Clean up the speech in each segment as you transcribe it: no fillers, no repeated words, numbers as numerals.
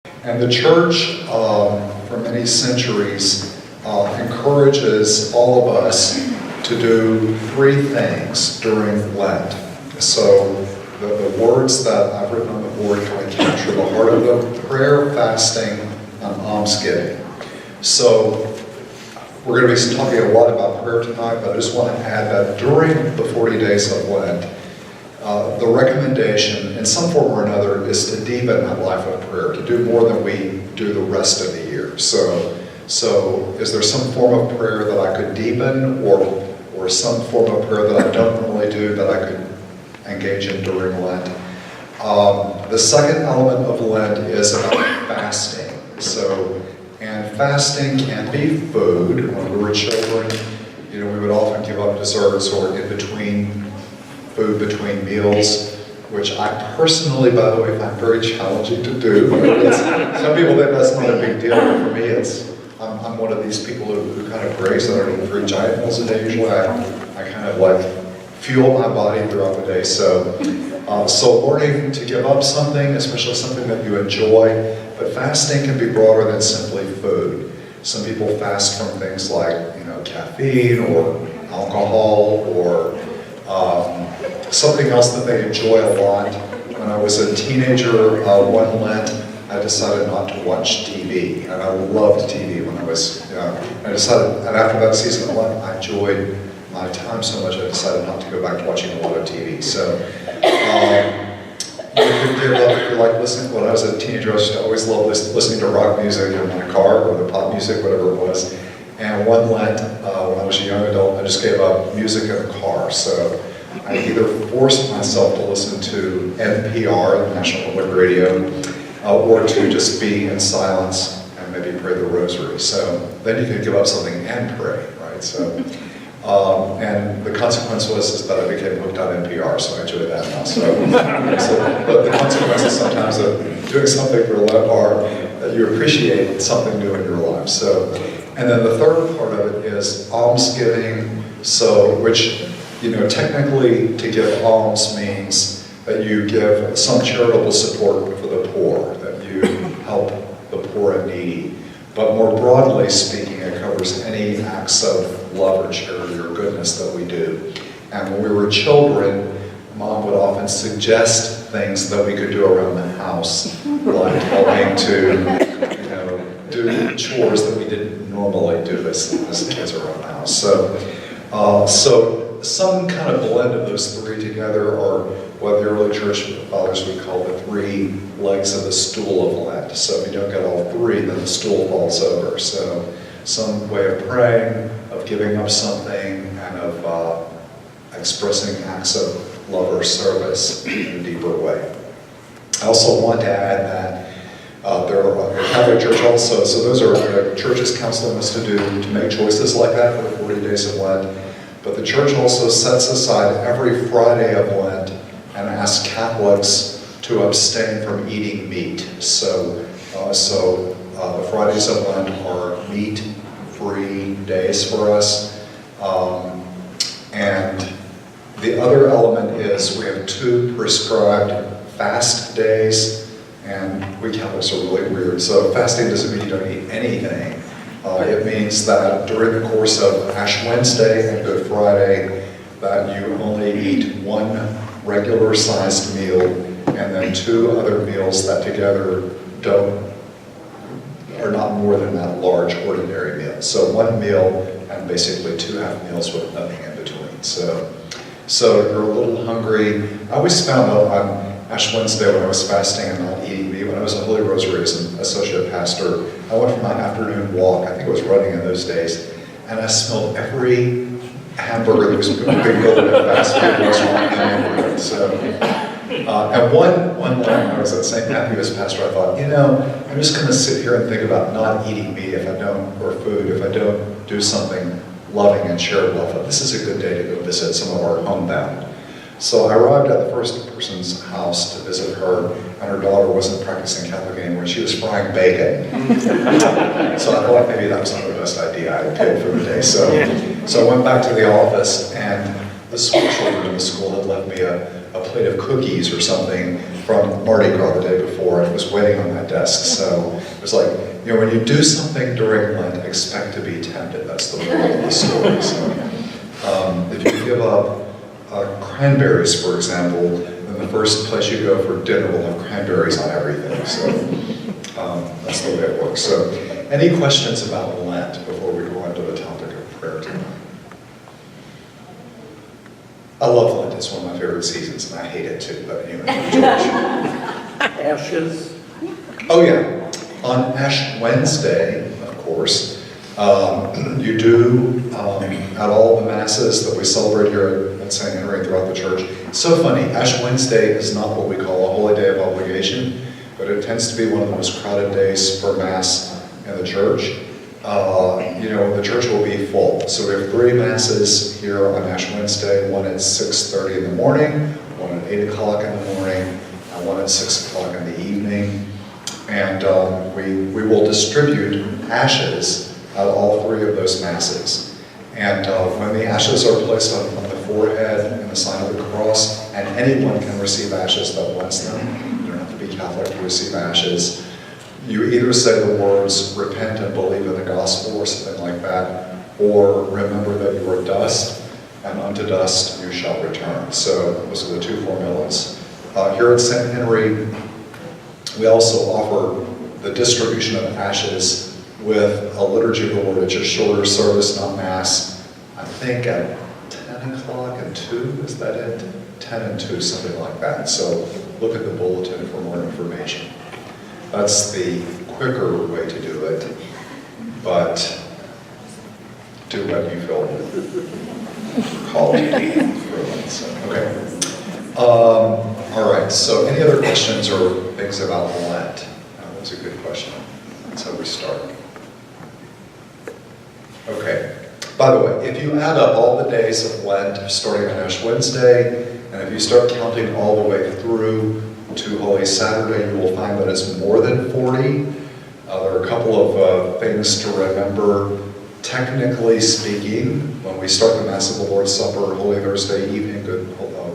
And the church, for many centuries, encourages all of us to do three things during Lent. So the words that I've written on the board kind of capture the heart of them: prayer, fasting, and almsgiving. So we're going to be talking a lot about prayer tonight, but I just want to add that during the 40 days of Lent, the recommendation, in some form or another, is to deepen that life of prayer, to do more than we do the rest of the year. So is there some form of prayer that I could deepen, or some form of prayer that I don't normally do that I could engage in during Lent? The second element of Lent is about fasting. And fasting can be food. When we were children, we would often give up desserts or in between food between meals, which I personally, by the way, find very challenging to do. Some people think that's not a big deal, but for me, I'm one of these people who kind of prays that I don't eat 3 giant meals a day. Usually, I kind of like fuel my body throughout the day. So learning to give up something, especially something that you enjoy, but fasting can be broader than simply food. Some people fast from things like, caffeine or alcohol or something else that they enjoy a lot. When I was a teenager, one Lent, I decided not to watch TV, and I loved TV when I was young. I decided, and after that season of Lent, I enjoyed my time so much, I decided not to go back to watching a lot of TV. So you could give up if you like listening. When I was a teenager, I used to always love listening to rock music in my car, or the pop music, whatever it was. And one Lent, when I was a young adult, I just gave up music in the car. So I either forced myself to listen to NPR, the National Public Radio, or to just be in silence and maybe pray the rosary. So then you could give up something and pray, right? So, and the consequence was that I became hooked on NPR, so I enjoy that now. But the consequences sometimes of doing something for Lent are that you appreciate something new in your life. So, and then the third part of it is almsgiving, which technically to give alms means that you give some charitable support for the poor, that you help the poor and needy. But more broadly speaking, it covers any acts of love or charity or goodness that we do. And when we were children, Mom would often suggest things that we could do around the house, like helping to, do chores that we didn't normally do as kids around the house. So some kind of blend of those three together are what the early church fathers would call the 3 legs of the stool of Lent. So if you don't get all 3, then the stool falls over. So some way of praying, of giving up something, and of expressing acts of love or service in a deeper way. I also want to add that there are the Catholic Church also, so those are the church's counseling us to do, to make choices like that for the 40 days of Lent. But the church also sets aside every Friday of Lent and asks Catholics to abstain from eating meat. So the Fridays of Lent are meat-free days for us. And the other element is we have 2 prescribed fast days, and we Catholics are really weird. So fasting doesn't mean you don't eat anything. It means that during the course of Ash Wednesday and Good Friday, that you only eat 1 regular-sized meal and then 2 other meals that together are not more than that large ordinary meal. So 1 meal and basically 2 half meals with nothing in between. So you're a little hungry. I always found out on Ash Wednesday when I was fasting and not eating meat, when I was in Holy Rosary as an associate pastor, I went for my afternoon walk, I think I was running in those days, and I smelled every hamburger that was being built in a fast food restaurant in the neighborhood. So, and one time when I was at St. Matthew as pastor, I thought, I'm just going to sit here and think about not eating meat or food, if I don't do something loving and charitable. I thought, this is a good day to go visit some of our homebound. So I arrived at the first person's house to visit her, and her daughter wasn't practicing Catholic anymore. She was frying bacon. So I thought maybe that was not the best idea. I had paid for the day. So I went back to the office, and the school children in the school had left me a plate of cookies or something from Mardi Gras the day before, and it was waiting on my desk. So it was like, you know, when you do something during Lent, expect to be tempted. That's the moral of the story. So if you give up cranberries, for example, then the first place you go for dinner will have cranberries on everything. So that's the way it works. So any questions about Lent before we go on to the topic of prayer tonight? I love Lent. It's one of my favorite seasons, and I hate it too, but anyway. Ashes. Oh yeah, on Ash Wednesday, of course, you do, at all the masses that we celebrate here at St. Henry throughout the church. It's so funny, Ash Wednesday is not what we call a holy day of obligation, but it tends to be one of the most crowded days for Mass in the church. You know, the church will be full. So we have 3 masses here on Ash Wednesday, one at 6:30 in the morning, one at 8 o'clock in the morning, and one at 6 o'clock in the evening. And we will distribute ashes at all 3 of those masses. And when the ashes are placed on the forehead in the sign of the cross, and anyone can receive ashes that wants them, you don't have to be Catholic to receive ashes, you either say the words, repent and believe in the gospel, or something like that, or remember that you are dust, and unto dust you shall return. So those are the 2 formulas. Here at St. Henry, we also offer the distribution of ashes with a liturgy of the Lord. It's a shorter service, not Mass. I think at 10 o'clock and 2, is that it? 10 and 2, something like that. So look at the bulletin for more information. That's the quicker way to do it, but do what you feel called to do. So, okay. All right, so any other questions or things about Lent? That was a good question. That's how we start. Okay. By the way, if you add up all the days of Lent, starting on Ash Wednesday, and if you start counting all the way through to Holy Saturday, you will find that it's more than 40. There are a couple of things to remember. Technically speaking, when we start the Mass of the Lord's Supper, Holy Thursday evening,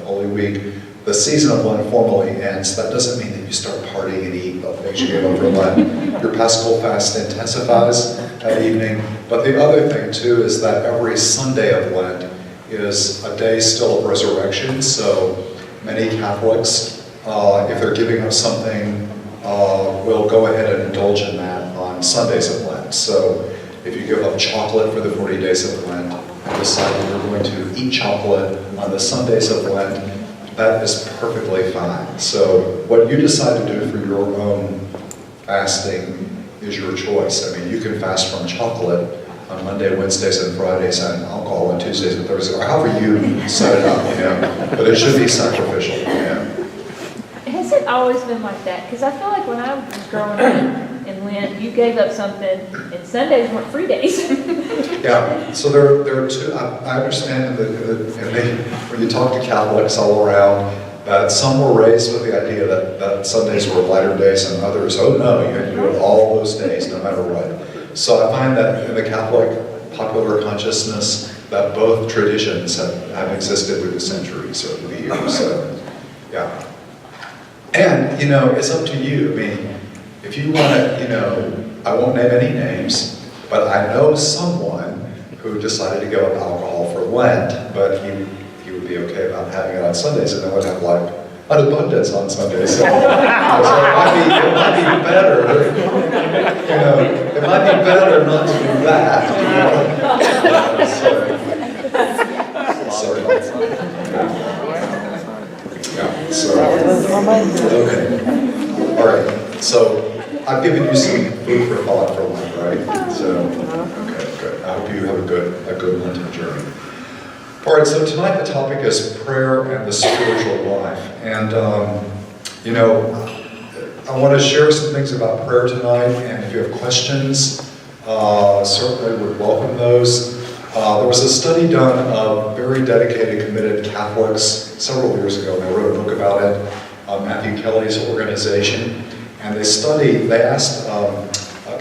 Holy Week, the season of Lent formally ends. That doesn't mean that you start partying and eat the things you gave up for Lent. Your Paschal fast intensifies that evening. But the other thing, too, is that every Sunday of Lent is a day still of resurrection. So many Catholics, if they're giving up something, will go ahead and indulge in that on Sundays of Lent. So if you give up chocolate for the 40 days of Lent and decide that you're going to eat chocolate on the Sundays of Lent, that is perfectly fine. So what you decide to do for your own fasting is your choice. I mean, you can fast from chocolate on Monday, Wednesdays, and Fridays, and alcohol on Tuesdays and Thursdays, or however you set it up, you know. But it should be sacrificial, you know. Has it always been like that? Because I feel like when I was growing up in Lent, you gave up something, and Sundays weren't free days. Yeah, so there are 2, I understand that when you talk to Catholics all around, that some were raised with the idea that Sundays were lighter days, and others, oh no, you had to do it all those days, no matter what. So I find that in the Catholic popular consciousness, that both traditions have existed through the centuries or through the years. So, yeah. And, you know, it's up to you. I mean, if you want to, you know, I won't name any names, but I know someone who decided to give up alcohol for Lent, but he would be okay about having it on Sundays, and then would have like an abundance on Sundays. So, it might be better, you know, it might be better not to do that. Okay. All right. So I've given you some food for thought for Lent, right? So, okay, good. I hope you have a good Lenten journey. All right. So tonight the topic is prayer and the spiritual life, and you know, I want to share some things about prayer tonight. And if you have questions, certainly would welcome those. There was a study done of very dedicated, committed Catholics several years ago. They wrote a book about it, Matthew Kelly's organization. And they asked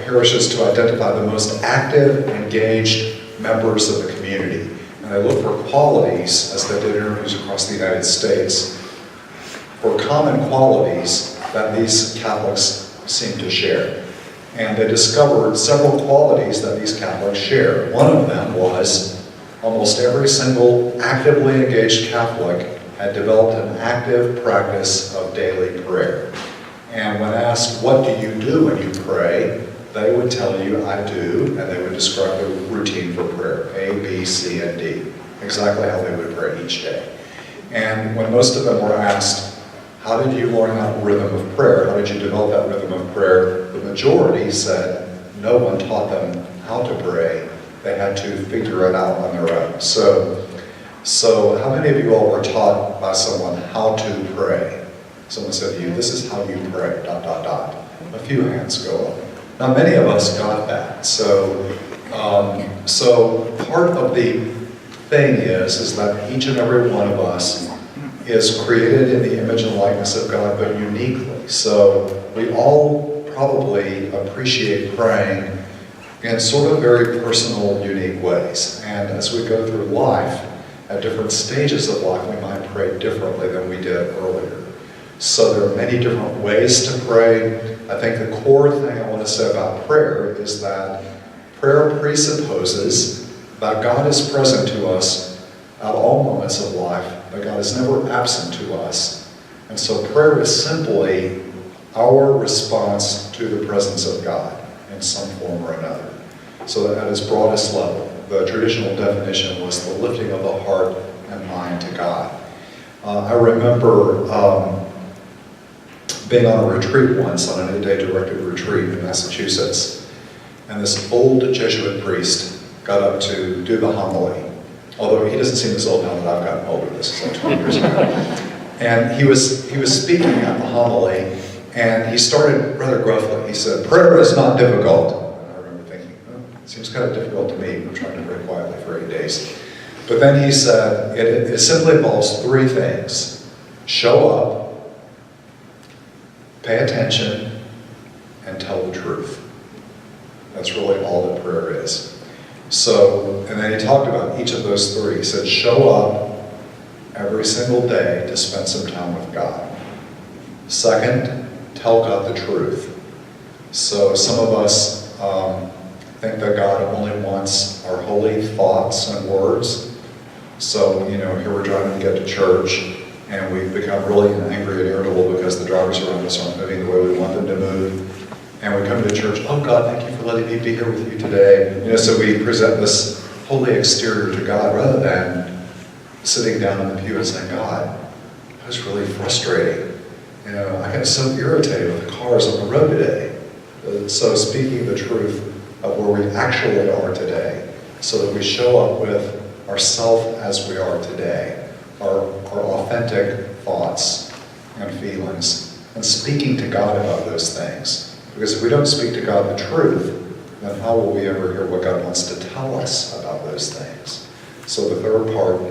parishes to identify the most active, engaged members of the community. And they looked for qualities as they did interviews across the United States. were common qualities that these Catholics seemed to share. And they discovered several qualities that these Catholics shared. One of them was almost every single actively engaged Catholic had developed an active practice of daily prayer. And when asked, what do you do when you pray? They would tell you, I do, and they would describe the routine for prayer, A, B, C, and D, exactly how they would pray each day. And when most of them were asked, how did you learn that rhythm of prayer? How did you develop that rhythm of prayer? The majority said no one taught them how to pray. They had to figure it out on their own. So how many of you all were taught by someone how to pray? Someone said to you, this is how you pray, ... A few hands go up. Now many of us got that. So part of the thing is that each and every one of us is created in the image and likeness of God, but uniquely. So we all probably appreciate praying in sort of very personal, unique ways. And as we go through life, at different stages of life, we might pray differently than we did earlier. So there are many different ways to pray. I think the core thing I want to say about prayer is that prayer presupposes that God is present to us at all moments of life, that God is never absent to us. And so prayer is simply our response to the presence of God in some form or another. So at its broadest level, the traditional definition was the lifting of the heart and mind to God. I remember being on a retreat once, on an 8-day directed retreat in Massachusetts, and this old Jesuit priest got up to do the homily, although he doesn't seem as old now that I've gotten older. This is like 20 years ago. And he was speaking at the homily, and he started rather gruffly. He said, prayer is not difficult. And I remember thinking, it seems kind of difficult to me. I'm trying to pray quietly for 8 days. But then he said, it simply involves 3 things. Show up, pay attention, and tell the truth. That's really all that prayer is. So, and then he talked about each of those 3. He said, show up every single day to spend some time with God. Second, tell God the truth. So some of us think that God only wants our holy thoughts and words. So, here we're driving to get to church, and we've become really angry and irritable because the drivers around us aren't moving the way we want them to move. And we come to church, oh God, thank you for letting me be here with you today. So we present this holy exterior to God rather than sitting down in the pew and saying, God, that was really frustrating. I got so irritated with the cars on the road today. So speaking the truth of where we actually are today, so that we show up with ourselves as we are today, our authentic thoughts and feelings, and speaking to God about those things. Because if we don't speak to God the truth, then how will we ever hear what God wants to tell us about those things? So the third part,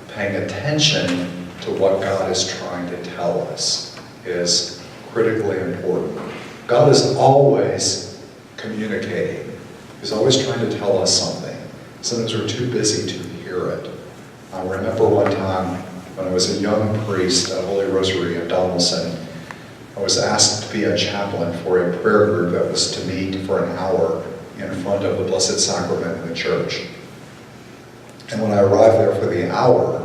paying attention to what God is trying to tell us, is critically important. God is always communicating. He's always trying to tell us something. Sometimes we're too busy to hear it. I remember one time when I was a young priest at Holy Rosary in Donaldson, I was asked to be a chaplain for a prayer group that was to meet for an hour in front of the Blessed Sacrament in the church. And when I arrived there for the hour,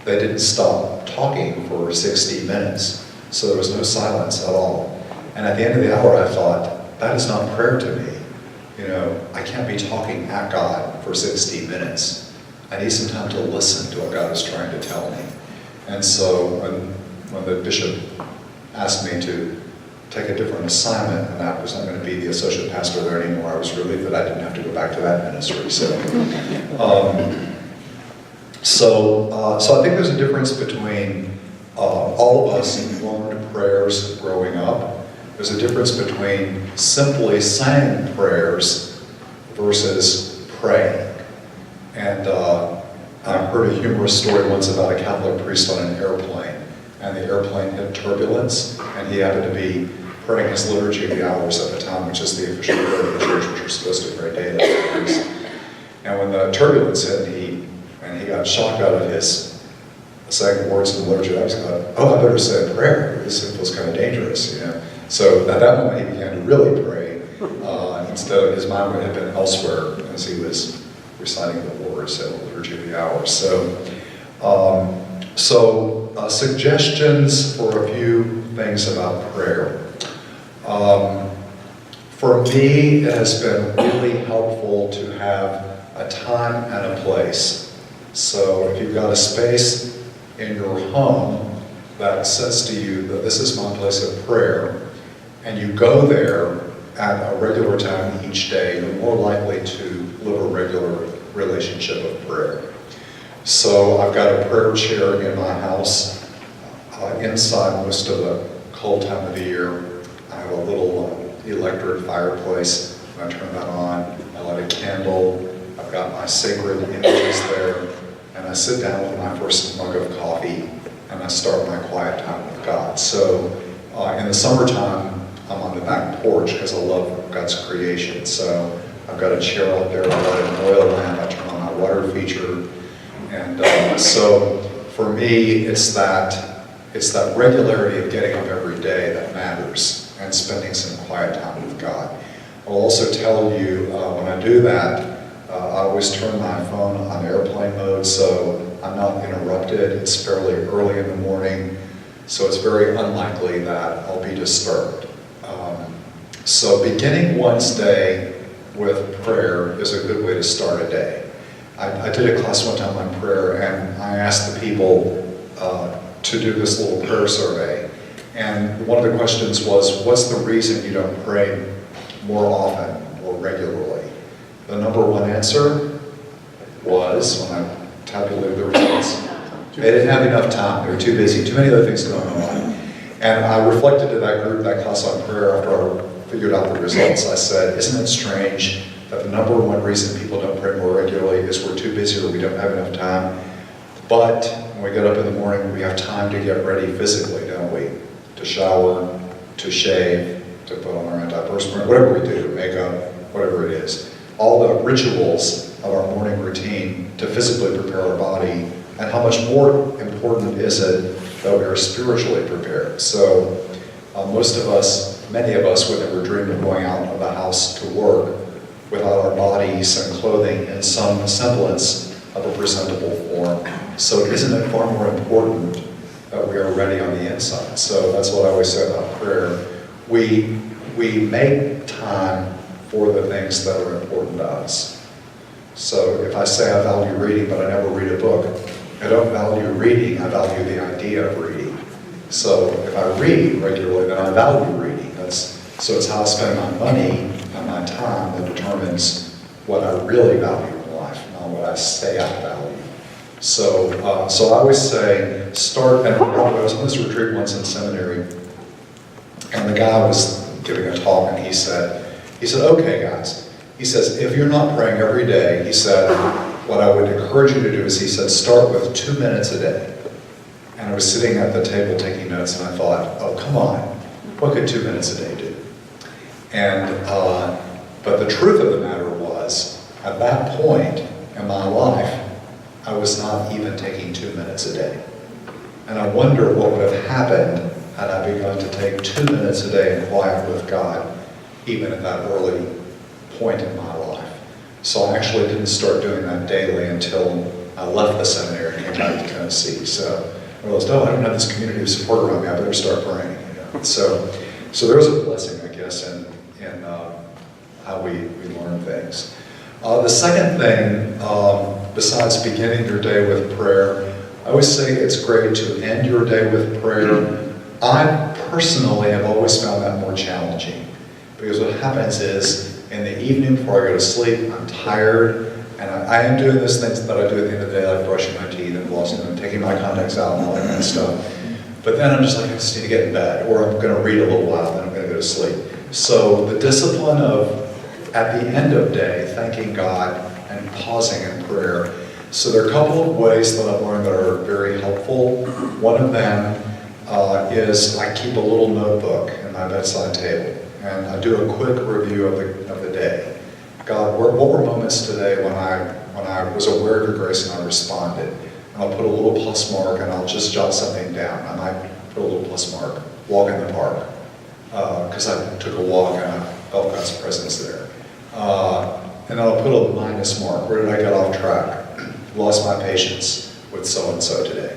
they didn't stop talking for 60 minutes, so there was no silence at all. And at the end of the hour, I thought, that is not prayer to me. I can't be talking at God for 60 minutes. I need some time to listen to what God is trying to tell me. And so when the bishop asked me to take a different assignment, and I was not going to be the associate pastor there anymore, I was relieved that I didn't have to go back to that ministry. So I think there's a difference between all of us who learned prayers growing up. There's a difference between simply saying prayers versus praying. And I heard a humorous story once about a Catholic priest on an airplane, and the airplane hit turbulence, and he happened to be praying his liturgy of the hours at the time, which is the official prayer of the church, which we're supposed to pray daily. And when the turbulence hit, he got shocked out of his saying the words of the liturgy, I was like, oh, I better say a prayer. This feels kind of dangerous, you know. So at that moment, he began to really pray. Instead of his mind had been elsewhere as he was reciting the words at the liturgy of the hours. So, suggestions for a few things about prayer. For me, it has been really helpful to have a time and a place. So if you've got a space in your home that says to you that this is my place of prayer, and you go there at a regular time each day, you're more likely to live a regular relationship of prayer. So I've got a prayer chair in my house inside most of the cold time of the year. I have a little electric fireplace. I turn that on, I light a candle, I've got my sacred images there, and I sit down with my first mug of coffee and I start my quiet time with God. So in the summertime, I'm on the back porch because I love God's creation. So I've got a chair out there, I light an oil lamp, I turn on my water feature. And so for me, it's that regularity of getting up every day that matters and spending some quiet time with God. I'll also tell you, when I do that, I always turn my phone on airplane mode so I'm not interrupted. It's fairly early in the morning, so it's very unlikely that I'll be disturbed. So beginning one's day with prayer is a good way to start a day. I did a class one time on prayer, and I asked the people to do this little prayer survey. And one of the questions was, what's the reason you don't pray more often or regularly? The number one answer was, when I tabulated the results, they didn't have enough time. They were too busy, too many other things going on. And I reflected to that group, that class on prayer, after I figured out the results. I said, isn't it strange that the number one reason people don't pray more regularly is we're too busy or we don't have enough time? But when we get up in the morning, we have time to get ready physically, don't we? To shower, to shave, to put on our antiperspirant, whatever we do, makeup, whatever it is. All the rituals of our morning routine to physically prepare our body, and how much more important is it that we are spiritually prepared. So most of us, many of us, would never dream of going out of the house to work without our bodies and clothing in some semblance of a presentable form. So isn't it far more important that we are ready on the inside? So that's what I always say about prayer. We make time for the things that are important to us. So if I say I value reading, but I never read a book, I don't value reading, I value the idea of reading. So if I read regularly, then I value reading. So it's how I spend my money and my time that determines what I really value in life, not what I say I value. So I always say, start, and I was on this retreat once in seminary, and the guy was giving a talk, and he said, okay guys, he says, if you're not praying every day, he said, what I would encourage you to do is, he said, start with 2 minutes a day. And I was sitting at the table taking notes, and I thought, oh, come on, what could 2 minutes a day do? And, but the truth of the matter was, at that point in my life, I was not even taking 2 minutes a day. And I wonder what would have happened had I begun to take 2 minutes a day in quiet with God, even at that early point in my life. So I actually didn't start doing that daily until I left the seminary and came back to Tennessee. So I realized, oh, I don't have this community of support around me, I better start praying. You know? So there's a blessing, I guess, in how we learn things. The second thing, besides beginning your day with prayer, I always say it's great to end your day with prayer. I personally have always found that more challenging, because what happens is, in the evening before I go to sleep, I'm tired, and I am doing those things that I do at the end of the day, like brushing my teeth and flossing and taking my contacts out and all that kind of stuff. But then I'm just like, I just need to get in bed, or I'm going to read a little while, then I'm going to go to sleep. So the discipline of, at the end of day, thanking God and pausing in prayer. So there are a couple of ways that I've learned that are very helpful. One of them is I keep a little notebook in my bedside table, and I do a quick review of the day. God, what were moments today when I was aware of your grace and I responded? and I'll put a little plus mark, and I'll just jot something down. I might put a little plus mark, walk in the park, because I took a walk and I felt God's presence there. And then I'll put a minus mark. Where did I get off track? Lost my patience with so-and-so today.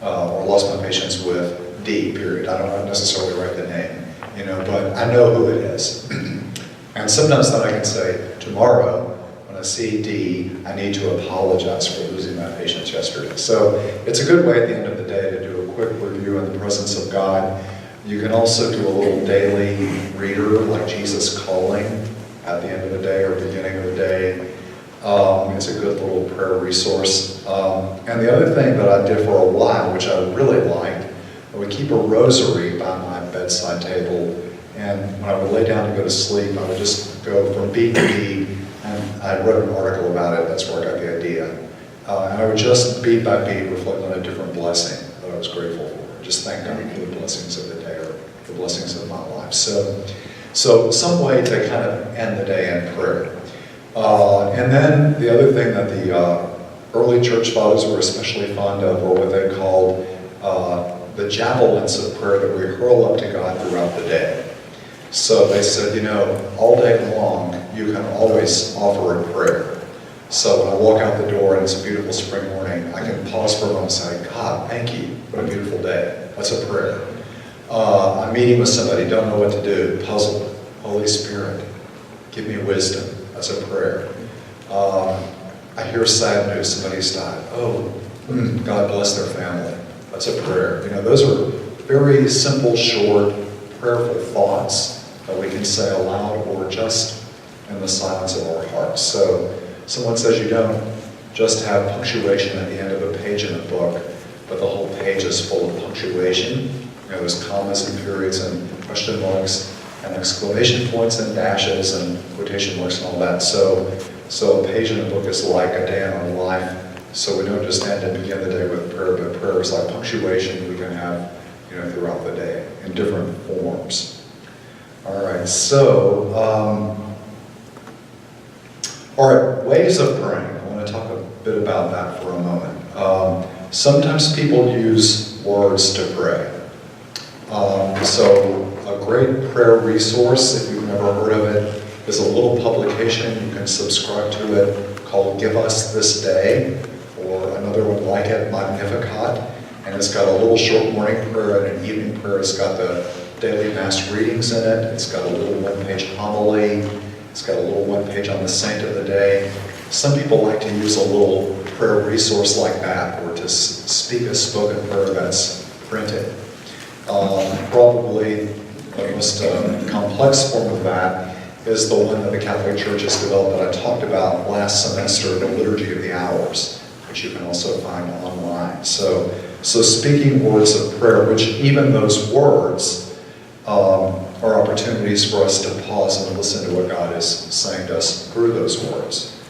Or lost my patience with D, period. I don't necessarily write the name, but I know who it is. And sometimes then I can say, tomorrow, when I see D, I need to apologize for losing my patience yesterday. So it's a good way at the end of the day to do a quick review in the presence of God. You can also do a little daily reader, like Jesus Calling, at the end of the day or beginning of the day. It's a good little prayer resource. And the other thing that I did for a while, which I really liked, I would keep a rosary by my bedside table, and when I would lay down to go to sleep, I would just go from beat to beat, and I wrote an article about it. That's where I got the idea. And I would just beat by beat reflect on a different blessing that I was grateful for. Just thank God for the blessings of the day or the blessings of my life. So some way to kind of end the day in prayer. And then the other thing that the early church fathers were especially fond of were what they called the javelins of prayer that we hurl up to God throughout the day. So they said, all day long, you can always offer a prayer. So when I walk out the door and it's a beautiful spring morning, I can pause for a moment and say, God, thank you. What a beautiful day. That's a prayer. I'm meeting with somebody, don't know what to do, puzzled. Holy Spirit, give me wisdom. That's a prayer. I hear sad news, somebody's died. Oh, God bless their family. That's a prayer. Those are very simple, short, prayerful thoughts that we can say aloud or just in the silence of our hearts. So someone says you don't just have punctuation at the end of a page in a book, but the whole page is full of punctuation. There's commas and periods and question marks and exclamation points and dashes and quotation marks and all that. So a page in a book is like a day in our life. So we don't just end and begin the day with prayer, but prayer is like punctuation we can have throughout the day in different forms. All right, so, all right, ways of praying. I want to talk a bit about that for a moment. Sometimes people use words to pray. So a great prayer resource, if you've never heard of it, is a little publication. You can subscribe to it called Give Us This Day, or another one like it, Magnificat. And it's got a little short morning prayer and an evening prayer. It's got the daily mass readings in it. It's got a little one-page homily. It's got a little one-page on the saint of the day. Some people like to use a little prayer resource like that, or to speak a spoken prayer that's printed. Probably the most complex form of that is the one that the Catholic Church has developed that I talked about last semester, the Liturgy of the Hours, which you can also find online. So speaking words of prayer, which even those words are opportunities for us to pause and listen to what God is saying to us through those words.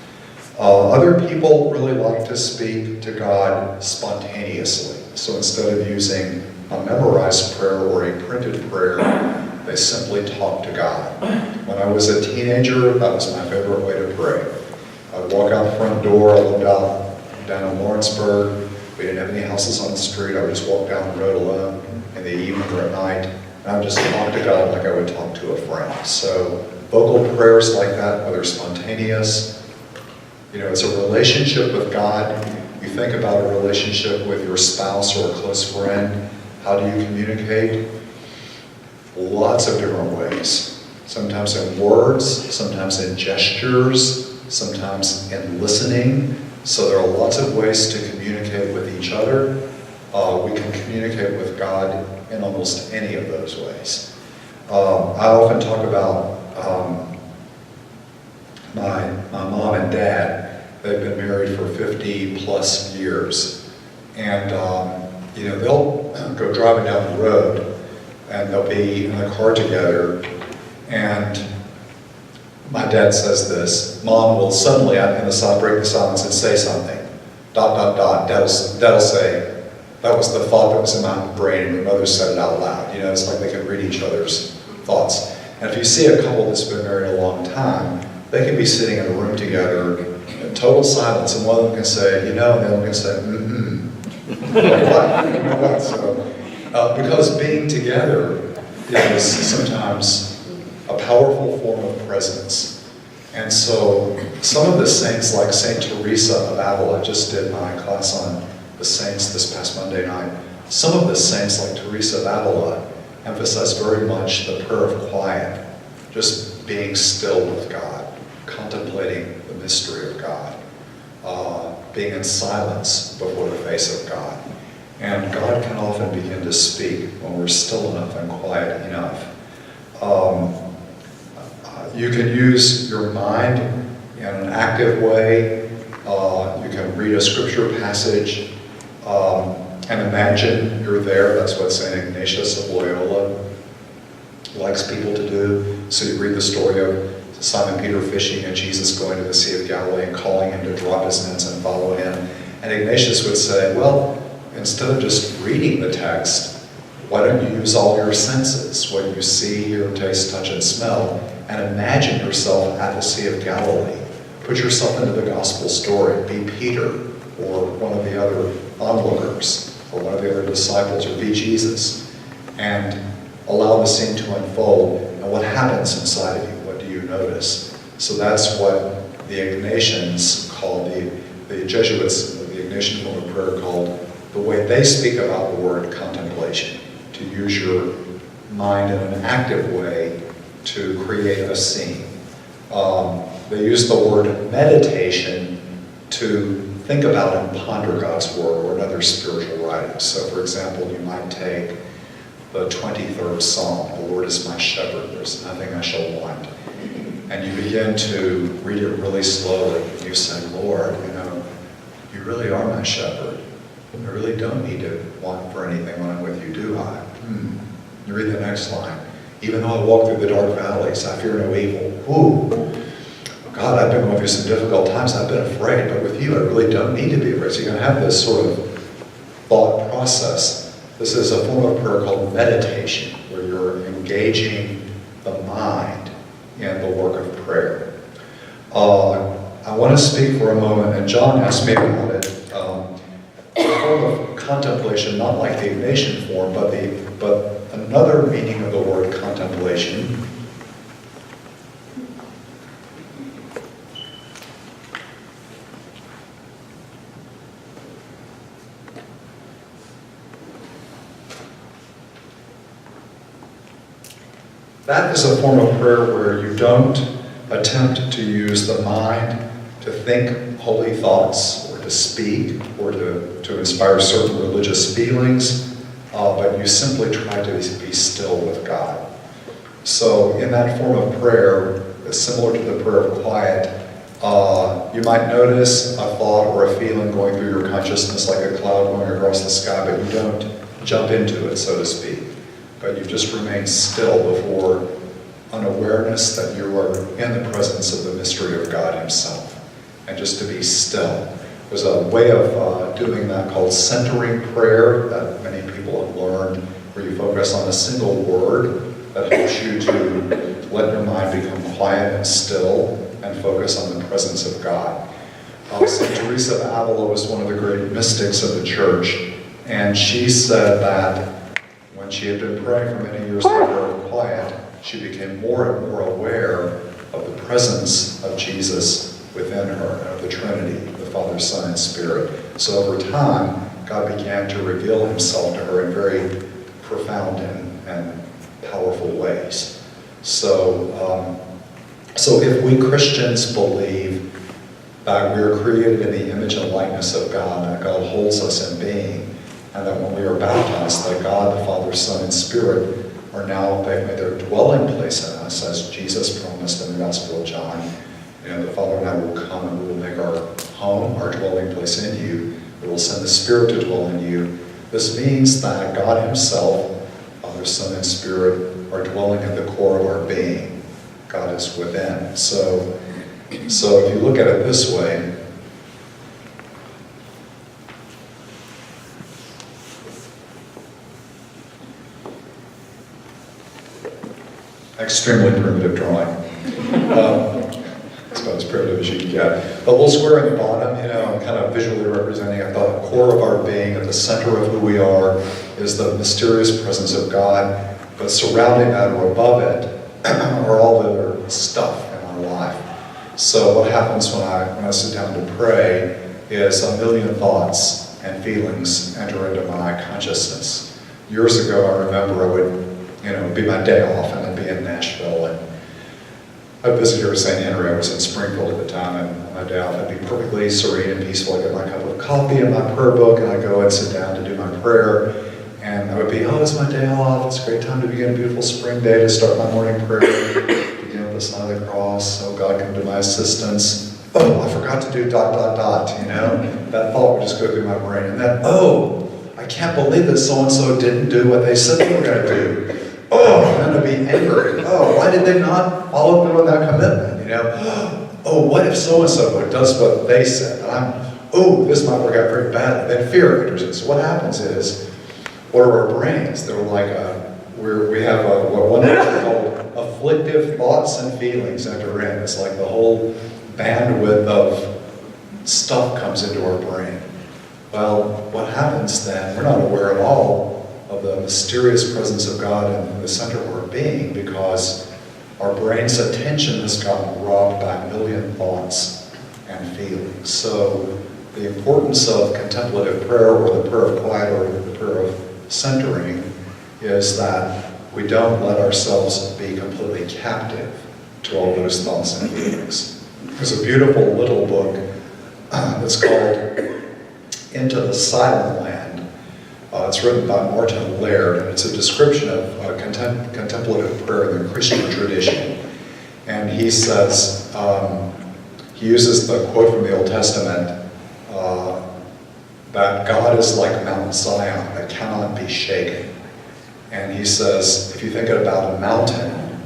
Other people really like to speak to God spontaneously. So instead of using a memorized prayer or a printed prayer, they simply talk to God. When I was a teenager, that was my favorite way to pray. I'd walk out the front door, I lived out down in Lawrenceburg. We didn't have any houses on the street. I would just walk down the road alone in the evening or at night, and I would just talk to God like I would talk to a friend. So vocal prayers like that, whether spontaneous, it's a relationship with God. You think about a relationship with your spouse or a close friend. How do you communicate? Lots of different ways. Sometimes in words, sometimes in gestures, sometimes in listening. So there are lots of ways to communicate with each other. We can communicate with God in almost any of those ways. I often talk about my mom and dad. They've been married for 50 plus years. And they'll go driving down the road and they'll be in a car together, and my dad says this, Mom will suddenly, in the side, break the silence and say something, ... Dad'll say, that was the thought that was in my brain, and your mother said it out loud. It's like they can read each other's thoughts. And if you see a couple that's been married a long time, they can be sitting in a room together in total silence, and one of them can say, and the other one can say, What? So, because being together is sometimes a powerful form of presence. And so some of the saints, like Saint Teresa of Avila, I just did my class on the saints this past Monday night. Some of the saints, like Teresa of Avila, emphasize very much the prayer of quiet, just being still with God, contemplating the mystery of God, being in silence before the face of God. And God can often begin to speak when we're still enough and quiet enough. You can use your mind in an active way. You can read a scripture passage and imagine you're there. That's what St. Ignatius of Loyola likes people to do. So you read the story of Simon Peter fishing and Jesus going to the Sea of Galilee and calling him to drop his nets and follow him. And Ignatius would say, well, instead of just reading the text, why don't you use all your senses, what you see, hear, taste, touch, and smell, and imagine yourself at the Sea of Galilee. Put yourself into the gospel story. Be Peter or one of the other onlookers or one of the other disciples, or be Jesus. And allow the scene to unfold. And what happens inside of you? What do you notice? So that's what the Ignatians call, the Jesuits, the Ignatian form of prayer called, the way they speak about the word contemplation, to use your mind in an active way to create a scene. They use the word meditation to think about and ponder God's word or another spiritual writing. So for example, you might take the 23rd Psalm, the Lord is my shepherd, there's nothing I shall want. And you begin to read it really slowly. You say, Lord, you really are my shepherd. I really don't need to want for anything when I'm with you, do I? You read the next line. Even though I walk through the dark valleys, I fear no evil. Ooh, God, I've been going through some difficult times. I've been afraid, but with you, I really don't need to be afraid. So you're going to have this sort of thought process. This is a form of prayer called meditation, where you're engaging the mind in the work of prayer. I want to speak for a moment, and John asked me about it. A form of contemplation, not like the Ignatian form, but another meaning of the word contemplation. That is a form of prayer where you don't attempt to use the mind to think holy thoughts or to speak or to inspire certain religious feelings, but you simply try to be still with God. So in that form of prayer, it's similar to the prayer of quiet. You might notice a thought or a feeling going through your consciousness like a cloud going across the sky, but you don't jump into it, so to speak. But you just remain still before an awareness that you are in the presence of the mystery of God Himself, and just to be still. There's a way of doing that called centering prayer that many people have learned, where you focus on a single word that helps you to let your mind become quiet and still and focus on the presence of God. St. Teresa of Avila was one of the great mystics of the church, and she said that when she had been praying for many years in the prayer of quiet, she became more and more aware of the presence of Jesus within her, and of the Trinity, the Father, Son, and Spirit. So over time, God began to reveal Himself to her in very profound and powerful ways. So if we Christians believe that we are created in the image and likeness of God, and that God holds us in being, and that when we are baptized, that God, the Father, Son, and Spirit are now, they've made their dwelling place in us, as Jesus promised in the Gospel of John. The Father and I will come and we will make our home, our dwelling place in you. We will send the Spirit to dwell in you. This means that God Himself, Father, Son, and Spirit, are dwelling at the core of our being. God is within. So if you look at it this way, extremely primitive drawing. It's about as primitive as you can get. The little square in the bottom, I'm kind of visually representing at the core of our being, at the center of who we are, is the mysterious presence of God. But surrounding that or above it are all the other stuff in our life. So what happens when I sit down to pray is a million thoughts and feelings enter into my consciousness. Years ago, I remember I would, it'd be my day off and I'd be in Nashville, and I'd visit here at St. Henry. I was in Springfield at the time, and on my day off, I'd be perfectly serene and peaceful. I'd get my cup of coffee and my prayer book, and I'd go and sit down to do my prayer. And I would be, it's my day off. It's a great time to begin a beautiful spring day to start my morning prayer. Begin with the sign of the cross. Oh, God, come to my assistance. Oh, I forgot to do ... That thought would just go through my brain. And then, I can't believe that so-and-so didn't do what they said they were going to do. I'm going to be angry. Why did they not follow through on that commitment? What if so-and-so does what they said? And this might work out very badly. Then fear enters in. So what happens is, what are our brains? They're like, we have what one called afflictive thoughts and feelings enter in. It's like the whole bandwidth of stuff comes into our brain. Well, what happens then? We're not aware at all of the mysterious presence of God in the center of our being, because our brain's attention has gotten robbed by a million thoughts and feelings. So the importance of contemplative prayer, or the prayer of quiet, or the prayer of centering, is that we don't let ourselves be completely captive to all those thoughts and feelings. There's a beautiful little book that's called Into the Silent Land. It's written by Martin Laird, and it's a description of contemplative prayer in the Christian tradition. And he says, he uses the quote from the Old Testament, that God is like Mount Zion that cannot be shaken. And he says, if you think about a mountain,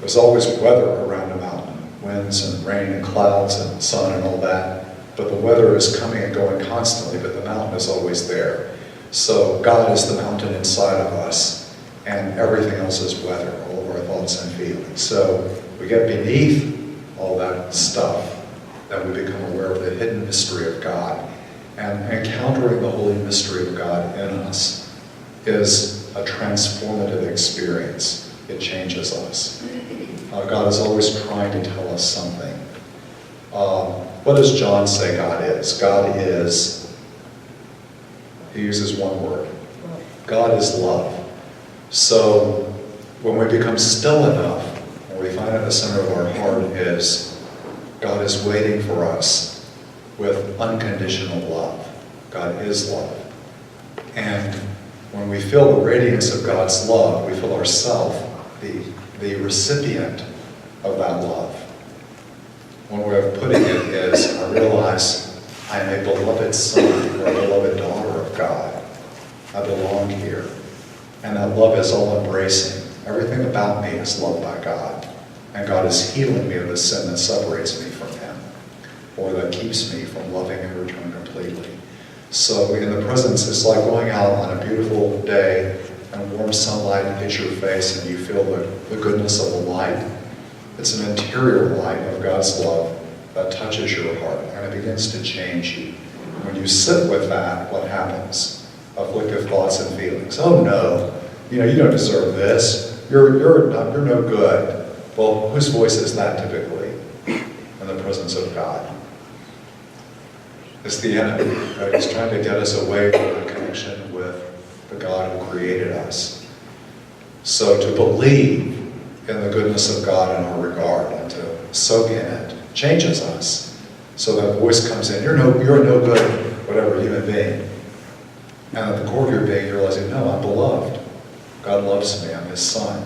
there's always weather around a mountain, winds and rain and clouds and sun and all that. But the weather is coming and going constantly, but the mountain is always there. So God is the mountain inside of us, and everything else is weather, all of our thoughts and feelings. So we get beneath all that stuff, then we become aware of the hidden mystery of God. And encountering the holy mystery of God in us is a transformative experience. It changes us. God is always trying to tell us something. What does John say God is? God is, he uses one word. God is love. So when we become still enough, when we find at the center of our heart is, God is waiting for us with unconditional love. God is love. And when we feel the radiance of God's love, we feel ourselves the recipient of that love. One way of putting it is, I realize I am a beloved son or a beloved daughter of God. I belong here. And that love is all embracing. Everything about me is loved by God. And God is healing me of the sin that separates me from Him, or that keeps me from loving and return completely. So in the presence, it's like going out on a beautiful day and warm sunlight hits your face and you feel the goodness of the light. It's an interior light of God's love that touches your heart, and it begins to change you. When you sit with that, what happens? Afflictive thoughts and feelings. Oh no, you don't deserve this. You're no good. Well, whose voice is that typically? In the presence of God. It's the enemy, right? He's trying to get us away from the connection with the God who created us. So to believe in the goodness of God in our regard and to soak in it changes us. So that voice comes in, you're no good, whatever human being. And at the core of your being, you're realizing, no, I'm beloved. God loves me, I'm His son.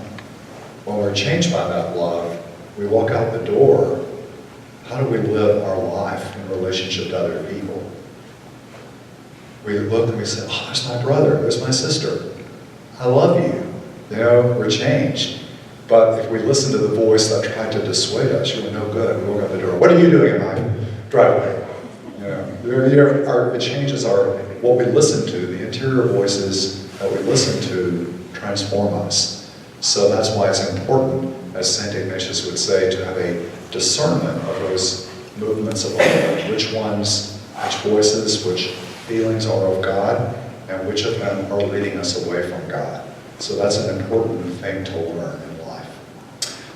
When we're changed by that love, we walk out the door. How do we live our life in relationship to other people? We look and we say, oh, there's my brother, there's my sister. I love you. We're changed. But if we listen to the voice that tried to dissuade us, you're no good. We walk out the door. What are you doing in my driveway? It changes what we listen to. The interior voices that we listen to transform us. So that's why it's important, as St. Ignatius would say, to have a discernment of those movements of life, which voices, which feelings are of God, and which of them are leading us away from God. So that's an important thing to learn in life.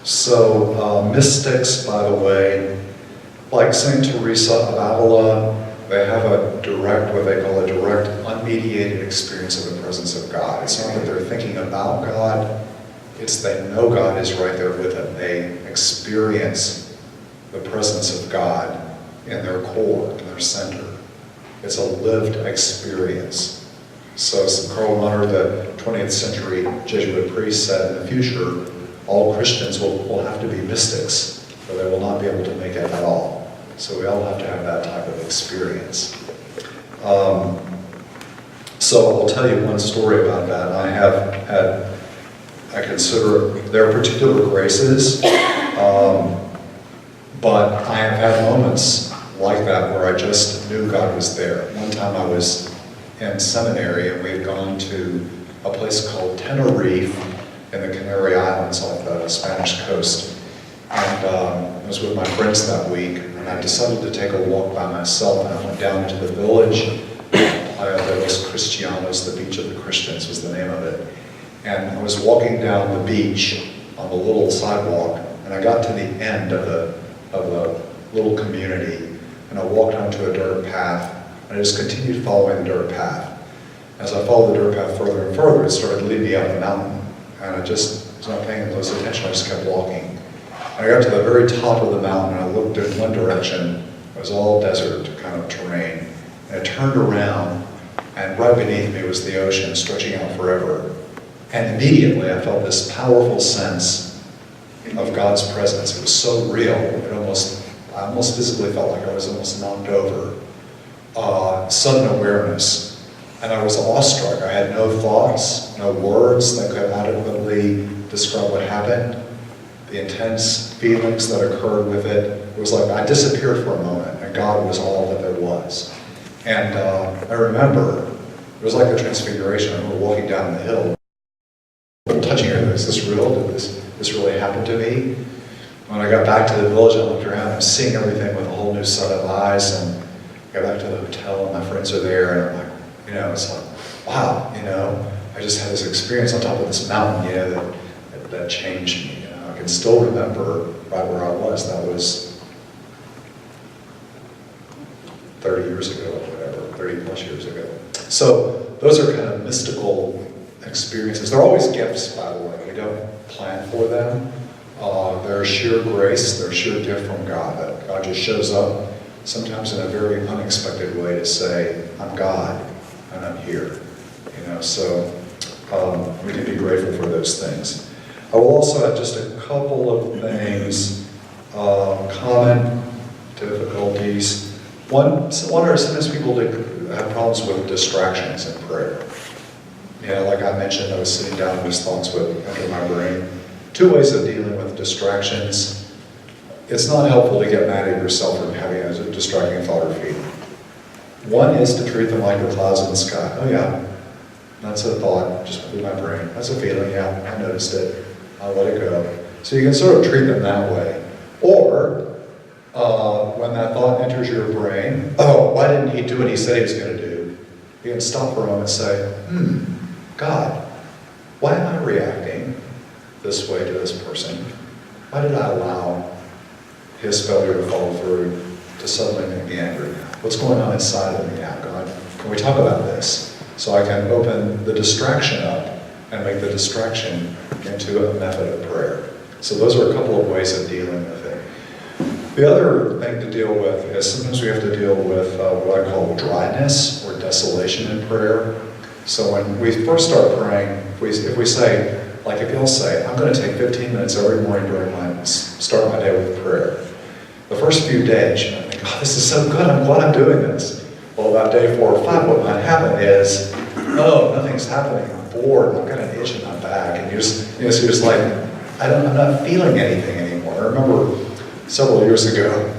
So mystics, by the way, like St. Teresa of Avila, they have what they call a direct, unmediated experience of the presence of God. It's not that they're thinking about God, it's they know God is right there with them. They experience the presence of God in their core, in their center. It's a lived experience. So Karl Rahner, the 20th century Jesuit priest, said in the future, all Christians will have to be mystics, or they will not be able to make it at all. So we all have to have that type of experience. So I'll tell you one story about that. I consider there are particular graces, but I have had moments like that where I just knew God was there. One time I was in seminary and we had gone to a place called Tenerife in the Canary Islands off the Spanish coast. And I was with my friends that week, and I decided to take a walk by myself, and I went down into the village. Playa de los Cristianos, the beach of the Christians was the name of it. And I was walking down the beach on the little sidewalk, and I got to the end of the little community, and I walked onto a dirt path, and I just continued following the dirt path. As I followed the dirt path further and further, it started leading me up the mountain, and I just was not paying close attention, I just kept walking. I got to the very top of the mountain, and I looked in one direction. It was all desert kind of terrain. And I turned around, and right beneath me was the ocean stretching out forever. And immediately I felt this powerful sense of God's presence. It was so real, I almost physically felt like I was almost knocked over. Sudden awareness. And I was awestruck. I had no thoughts, no words that could adequately describe what happened. The intense feelings that occurred with it. It was like I disappeared for a moment, and God was all that there was. And I remember, it was like the transfiguration. I remember walking down the hill, touching her. Is this real? Did this really happen to me? When I got back to the village, I looked around, I'm seeing everything with a whole new set of eyes, and I got back to the hotel, and my friends are there, and I'm like, it's like, wow, I just had this experience on top of this mountain, that changed me. I can still remember right where I was. That was 30 years ago, or whatever, 30 plus years ago. So those are kind of mystical experiences. They're always gifts, by the way. We don't plan for them. They're sheer grace, they're sheer gift from God. That God just shows up, sometimes in a very unexpected way, to say, I'm God, and I'm here. So we can be grateful for those things. I will also have just a couple of things, common difficulties. One are sometimes people have problems with distractions in prayer. Like I mentioned, I was sitting down and these thoughts would enter my brain. Two ways of dealing with distractions. It's not helpful to get mad at yourself for having a distracting thought or feeling. One is to treat them like the clouds in the sky. Oh yeah, that's a thought, just through my brain. That's a feeling, yeah, I noticed it. I'll let it go. So you can sort of treat them that way. Or, when that thought enters your brain, oh, why didn't he do what he said he was going to do? You can stop for a moment and say, God, why am I reacting this way to this person? Why did I allow his failure to follow through to suddenly make me angry? What's going on inside of me now, God? Can we talk about this? So I can open the distraction up and make the distraction into a method of prayer. So those are a couple of ways of dealing with it. The other thing to deal with is sometimes we have to deal with what I call dryness or desolation in prayer. So when we first start praying, if we say, like if you'll say, I'm going to take 15 minutes every morning during start my day with prayer. The first few days, you might think, oh, this is so good, I'm glad I'm doing this. Well, about day 4 or 5, what might happen is, oh, nothing's happening, I'm bored, I've got an itch in my back, and you're just like, I'm not feeling anything anymore. I remember several years ago,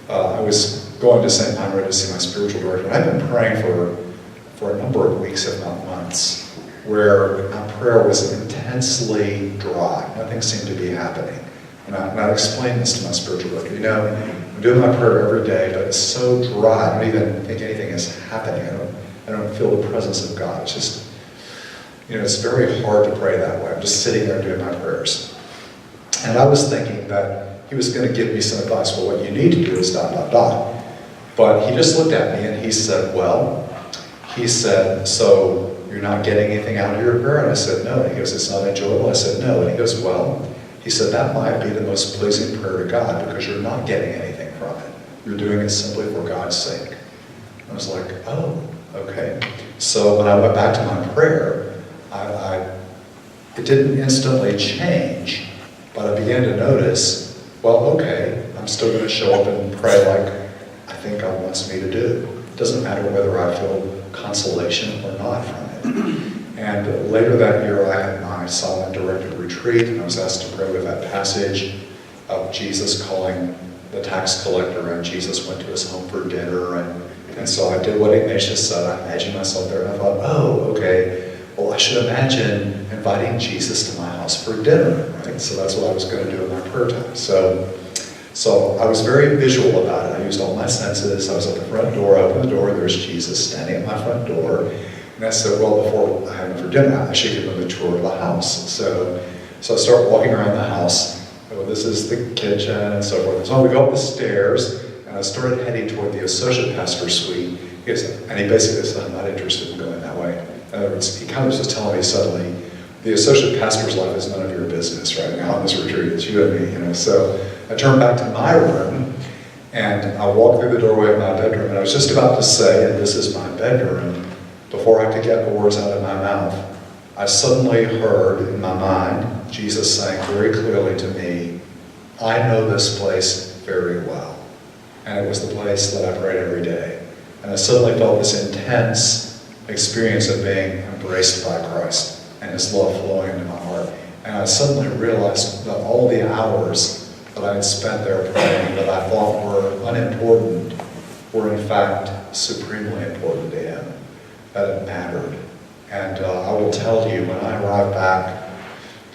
I was going to St. Conrad to see my spiritual director, and I've been praying for a number of weeks, if not months, where my prayer was intensely dry. Nothing seemed to be happening. And I explain this to my spiritual director. I'm doing my prayer every day, but it's so dry. I don't even think anything is happening. I don't feel the presence of God. It's just, it's very hard to pray that way. I'm just sitting there doing my prayers. And I was thinking that he was going to give me some advice. Well, what you need to do is ... But he just looked at me and he said, so you're not getting anything out of your prayer? And I said, no. And he goes, it's not enjoyable? I said, no. And he goes, he said, that might be the most pleasing prayer to God because you're not getting anything from it. You're doing it simply for God's sake. I was like, oh, okay. So when I went back to my prayer, it didn't instantly change, but I began to notice, okay, I'm still going to show up and pray like I think God wants me to do. It doesn't matter whether I feel consolation or not from it. And later that year, I had my Solomon-directed retreat, and I was asked to pray with that passage of Jesus calling the tax collector, and Jesus went to his home for dinner, and so I did what Ignatius said. I imagined myself there, and I thought, okay, well, I should imagine inviting Jesus to my house for dinner, right? So that's what I was going to do in my prayer time. So I was very visual about it. I used all my senses. I was at the front door, I opened the door, and there's Jesus standing at my front door. And I said, before I have him for dinner, I should give him a tour of the house. So I start walking around the house. This is the kitchen and so forth. So we go up the stairs, and I started heading toward the associate pastor suite. And he basically said, I'm not interested in going that way. In other words, he kind of was just telling me suddenly, the associate pastor's life is none of your business right now on this retreat. It's you and me, So I turned back to my room, and I walked through the doorway of my bedroom, and I was just about to say, and this is my bedroom, before I could get the words out of my mouth, I suddenly heard in my mind Jesus saying very clearly to me, I know this place very well. And it was the place that I prayed every day. And I suddenly felt this intense experience of being embraced by Christ and his love flowing into my heart. And I suddenly realized that all the hours that I had spent there praying that I thought were unimportant were in fact supremely important to him, that it mattered. And I will tell you, when I arrived back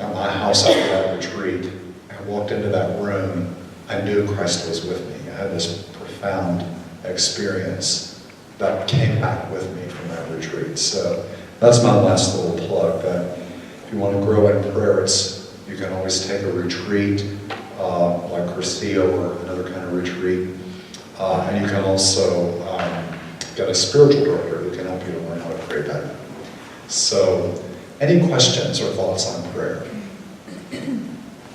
at my house after that retreat and walked into that room, I knew Christ was with me. I had this profound experience that came back with me from that retreat. So that's my last little plug, that if you want to grow in prayer, you can always take a retreat like Rcia or another kind of retreat. And you can also get a spiritual director who can help you to learn how to pray better. So, any questions or thoughts on prayer?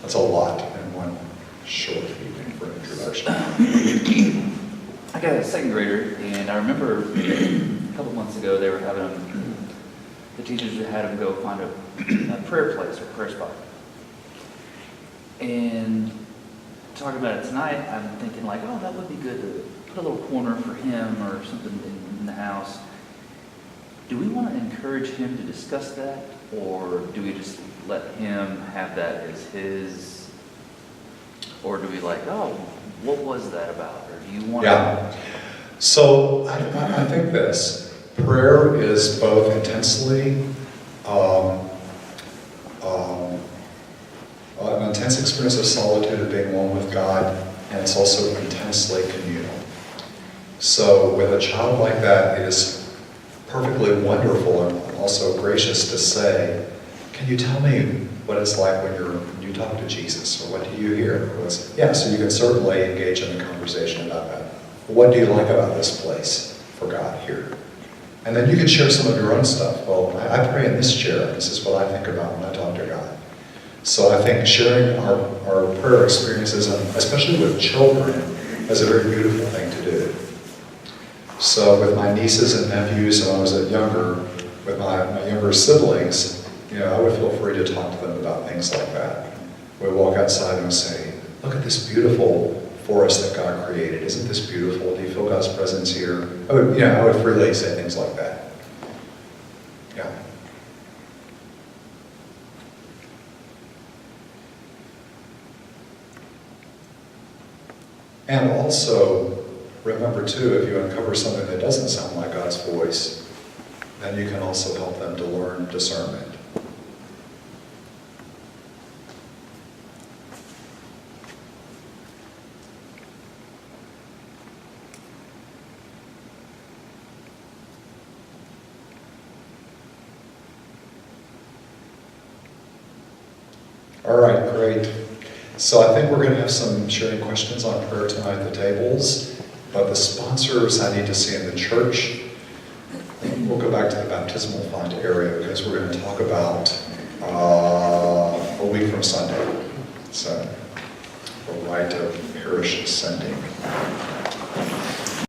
That's a lot in one short evening for an introduction. I got a second grader, and I remember a couple months ago they were having the teachers had them go find a prayer place or prayer spot. And talking about it tonight, I'm thinking like, that would be good to put a little corner for him or something in the house. Do we want to encourage him to discuss that, or do we just let him have that as his, or do we what was that about, or do you want to... So I think this, prayer is both intensely, an intense experience of solitude of being one with God, and it's also intensely communal. So with a child like that, it is perfectly wonderful and also gracious to say, can you tell me what it's like when you talk to Jesus, or what do you hear? So you can certainly engage in a conversation about that. What do you like about this place for God here? And then you can share some of your own stuff. Well, I pray in this chair, and this is what I think about when I talk to God. So I think sharing our prayer experiences, especially with children, is a very beautiful thing to do. So with my nieces and nephews, when I was younger, with my younger siblings, I would feel free to talk to them about things like that. We'd walk outside and say, look at this beautiful forest that God created. Isn't this beautiful? Do you feel God's presence here? I would freely say things like that. Yeah. And also, remember too, if you uncover something that doesn't sound like God's voice, then you can also help them to learn discernment. All right, great. So I think we're going to have some sharing questions on prayer tonight at the tables, but the sponsors I need to see in the church. We'll go back to the baptismal fund area because we're going to talk about a week from Sunday. So, the rite of parish sending.